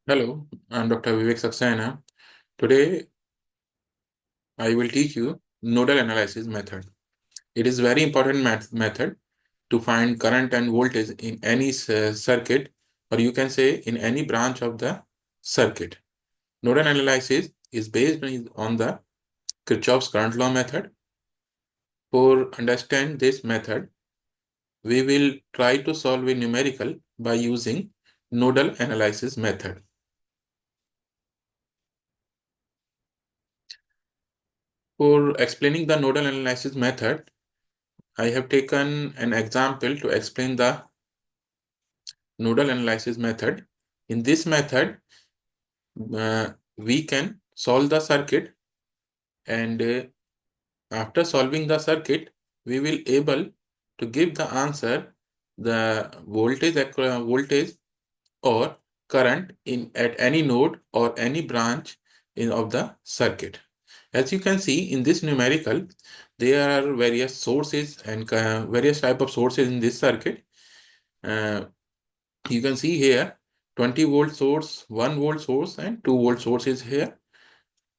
Hello, I'm Dr. Vivek Saxena. Today, I will teach you nodal analysis method. It is very important method to find current and voltage in any circuit, or you can say in any branch of the circuit. Nodal analysis is based on the Kirchhoff's current law method. For understand this method, we will try to solve a numerical by using nodal analysis method. For explaining the nodal analysis method, I have taken an example to explain the nodal analysis method. In this method, we can solve the circuit, and after solving the circuit, we will able to give the answer, the voltage or current in at any node or any branch of the circuit. As you can see in this numerical, there are various sources and various type of sources in this circuit. Uh, you can see here 20-volt source, 1-volt source, and 2-volt sources here.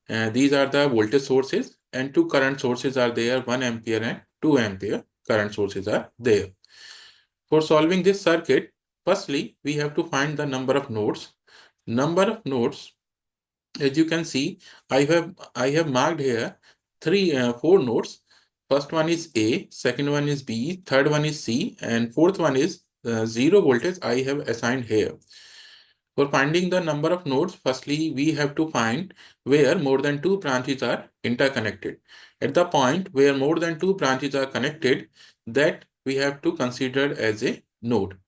These are the voltage sources, and two current sources are there, 1 ampere and 2 ampere current sources are there. For solving this circuit, firstly, we have to find the number of nodes. Number of nodes, as you can see, I have marked here four nodes. First one is A, second one is B, third one is C, and fourth one is zero voltage I have assigned here. For finding the number of nodes, firstly, we have to find where more than two branches are interconnected. At the point where more than two branches are connected, that we have to consider as a node.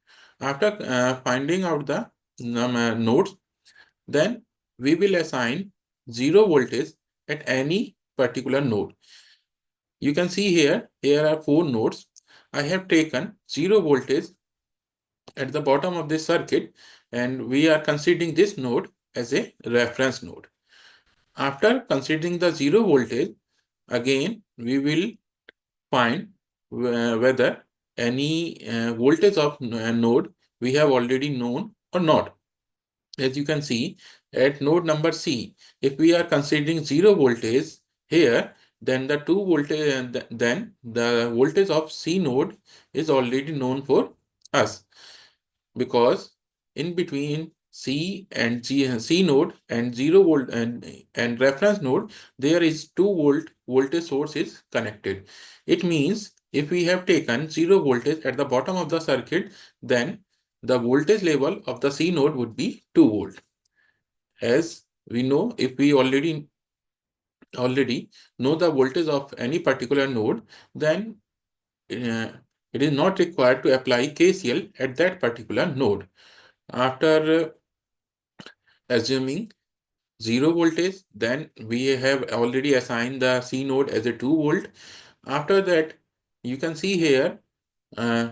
After finding out the nodes, then we will assign zero voltage at any particular node. You can see here are four nodes. I have taken zero voltage at the bottom of this circuit, and we are considering this node as a reference node. After considering the zero voltage, again we will find whether any voltage of node we have already known or not. As you can see at node number C, if we are considering zero voltage here, then the voltage of C node is already known for us, because in between C node and 0 volt and reference node, there is 2-volt voltage source is connected. It means if we have taken 0 voltage at the bottom of the circuit, then the voltage level of the C node would be 2 volt. As we know, if we already know the voltage of any particular node, then it is not required to apply KCL at that particular node. After assuming zero voltage, then we have already assigned the C node as a 2 volt. After that, you can see here,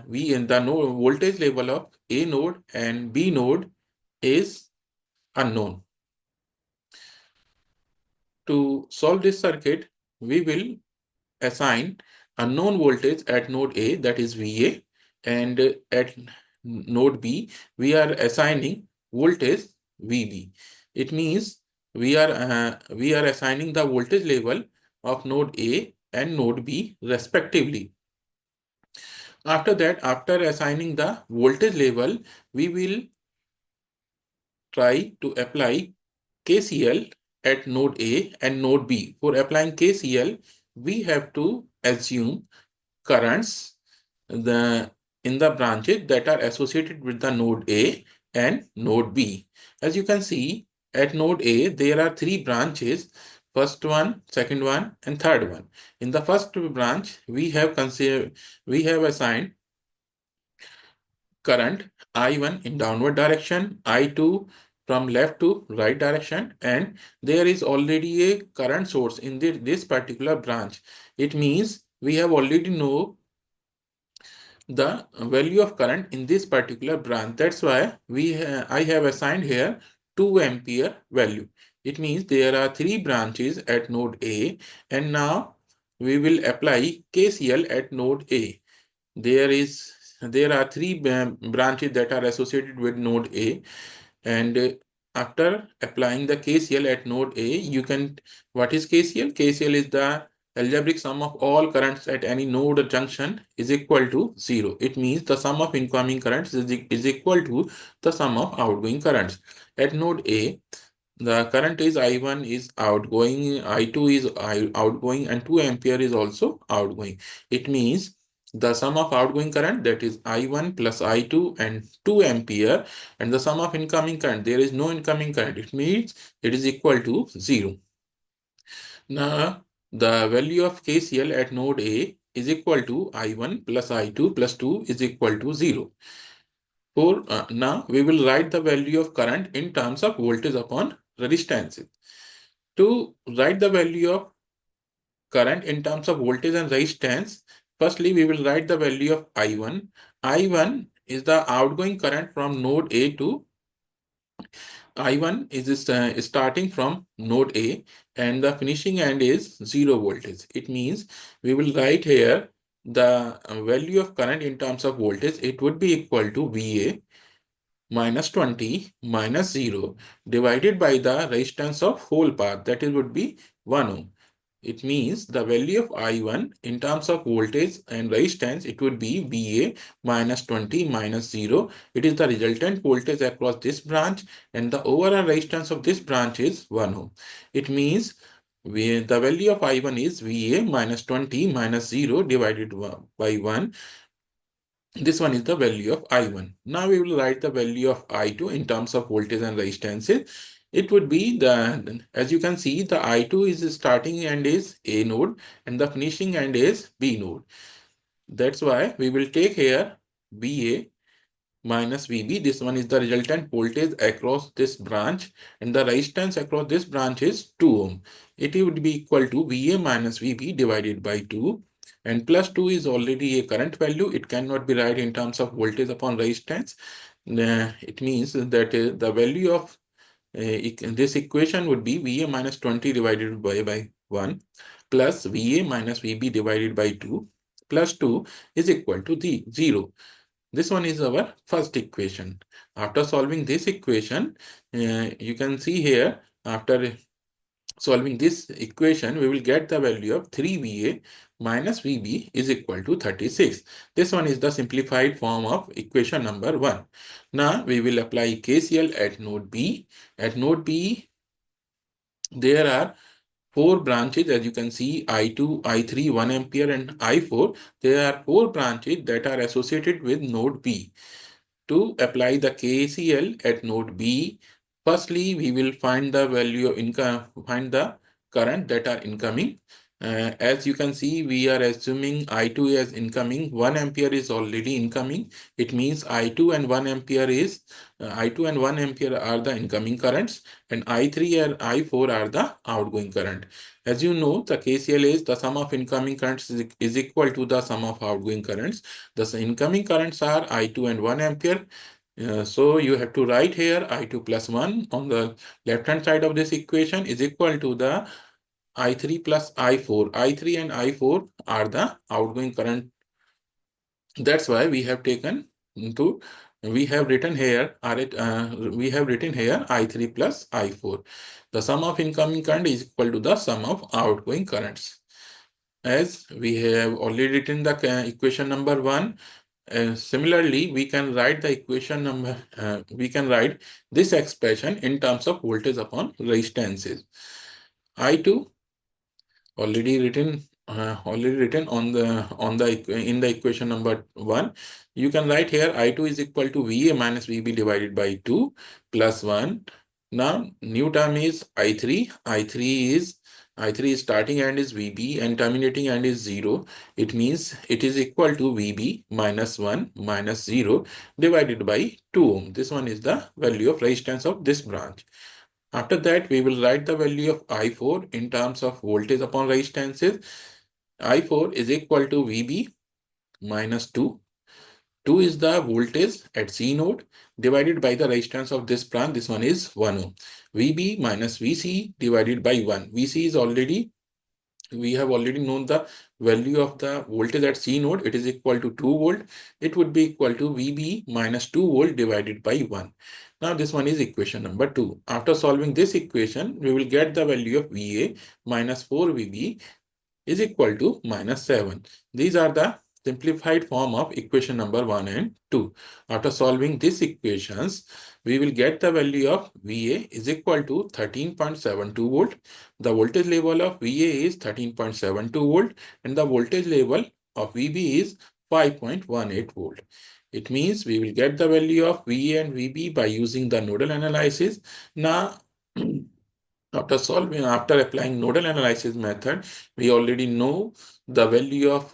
we in the node voltage level of A node and B node is unknown. To solve this circuit, we will assign unknown voltage at node A, that is VA, and at node B, we are assigning voltage VB. It means we are assigning the voltage level of node A and node B respectively. After that, after assigning the voltage level, we will try to apply KCL at node A and node B. For applying KCL, we have to assume currents in the branches that are associated with the node A and node B. As you can see, at node A, there are three branches: first one, second one, and third one. In the first branch, we have assigned current I1 in downward direction, I2 from left to right direction, and there is already a current source in this particular branch. It means we have already know the value of current in this particular branch. That's why I have assigned here 2 ampere value. It means there are three branches at node A, and now we will apply KCL at node A. There are three branches that are associated with node A, and after applying the KCL at node A, you can, what is KCL? KCL is the algebraic sum of all currents at any node or junction is equal to 0. It means the sum of incoming currents is equal to the sum of outgoing currents. At node A, the current is I1 is outgoing, I2 is outgoing, and 2 ampere is also outgoing. It means the sum of outgoing current, that is I1 plus I2 and 2 ampere, and the sum of incoming current, there is no incoming current. It means it is equal to 0. Now, the value of KCL at node A is equal to I1 plus I2 plus 2 is equal to 0. For now, we will write the value of current in terms of voltage upon resistance. To write the value of current in terms of voltage and resistance, firstly we will write the value of I1. I1 is the outgoing current from node A to I1 is starting from node A, and the finishing end is 0 voltage. It means we will write here the value of current in terms of voltage. It would be equal to VA minus 20 minus 0 divided by the resistance of whole path, that is would be 1 ohm. It means the value of I1 in terms of voltage and resistance, it would be VA minus 20 minus 0. It is the resultant voltage across this branch, and the overall resistance of this branch is 1 ohm. It means the value of I1 is VA minus 20 minus 0 divided by 1. This one is the value of I1. Now we will write the value of I2 in terms of voltage and resistances. It would be as you can see, the I2 is starting end is A node and the finishing end is B node. That's why we will take here VA minus VB. This one is the resultant voltage across this branch, and the resistance across this branch is 2 ohm. It would be equal to VA minus VB divided by 2, and plus 2 is already a current value. It cannot be written in terms of voltage upon resistance. It means that the value of this equation would be VA minus 20 divided by 1 plus VA minus VB divided by 2 plus 2 is equal to 0. This one is our first equation. After solving this equation, you can see here, after solving this equation, we will get the value of 3VA minus VB is equal to 36. This one is the simplified form of equation number 1. Now we will apply KCL at node B. At node B, there are 4 branches, as you can see, I2, I3, 1 ampere and I4. There are 4 branches that are associated with node B. To apply the KCL at node B, firstly we will find the value of income, find the current that are incoming. As you can see, we are assuming I2 as incoming. 1 ampere is already incoming. It means I2 and 1 ampere is I2 and 1 ampere are the incoming currents, and I3 and I4 are the outgoing current. As you know, the KCL is the sum of incoming currents is equal to the sum of outgoing currents. The incoming currents are I2 and 1 ampere. So you have to write here I2 plus 1 on the left hand side of this equation is equal to the I3 plus I4. I3 and I4 are the outgoing current. That's why we have taken into, we have written here I3 plus I4. The sum of incoming current is equal to the sum of outgoing currents. As we have already written the equation number 1, similarly, we can write the equation number, we can write this expression in terms of voltage upon resistances. I2 already written on the in the equation number 1. You can write here I2 is equal to VA minus VB divided by 2 plus 1. Now new term is I3. I3 is starting end is VB and terminating end is 0. It means it is equal to VB minus 1 minus 0 divided by 2 ohm. This one is the value of resistance of this branch. After that, we will write the value of I4 in terms of voltage upon resistances. I4 is equal to VB minus 2. 2 is the voltage at C node divided by the resistance of this branch. This one is 1 ohm. VB minus VC divided by 1. VC is already we have already known the value of the voltage at C node. It is equal to 2 volt. It would be equal to VB minus 2 volt divided by 1. Now this one is equation number 2. After solving this equation, we will get the value of VA minus 4 VB is equal to minus 7. These are the simplified form of equation number 1 and 2. After solving these equations, we will get the value of VA is equal to 13.72 volt. The voltage level of VA is 13.72 volt and the voltage level of VB is 5.18 volt. It means we will get the value of VA and VB by using the nodal analysis. Now, after applying nodal analysis method, we already know the value of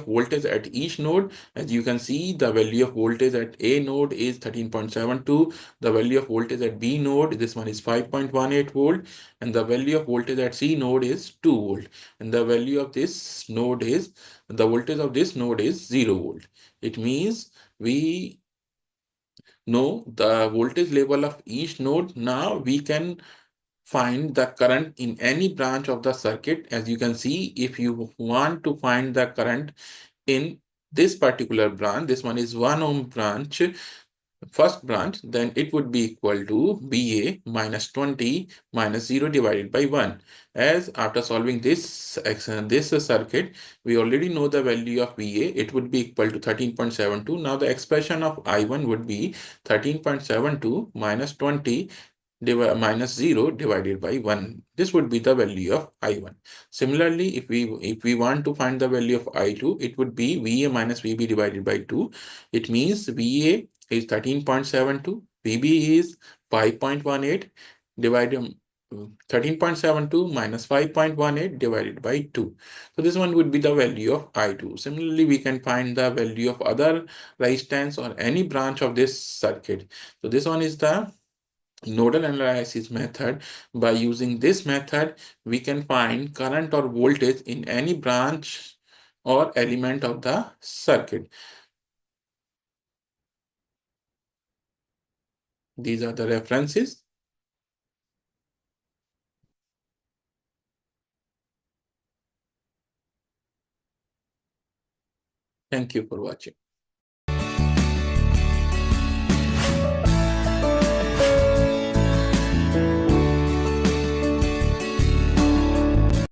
voltage at each node. As you can see, the value of voltage at A node is 13.72. The value of voltage at B node, this one is 5.18 volt, and the value of voltage at C node is 2 volt. And the value of this node is the voltage of this node is 0 volt. It means we know the voltage level of each node. Now we can find the current in any branch of the circuit. As you can see, if you want to find the current in this particular branch, this one is 1 ohm branch, first branch, then it would be equal to BA minus 20 minus 0 divided by 1. As after solving this circuit, we already know the value of VA. It would be equal to 13.72. Now the expression of I1 would be 13.72 minus 20 minus 0 divided by 1. This would be the value of I1. Similarly, if we want to find the value of I2, it would be VA minus VB divided by 2. It means VA is 13.72, VB is 5.18, divided 13.72 minus 5.18 divided by 2. So this one would be the value of I2. Similarly, we can find the value of other resistance or any branch of this circuit. So this one is the nodal analysis method. By using this method, we can find current or voltage in any branch or element of the circuit. These are the references. Thank you for watching.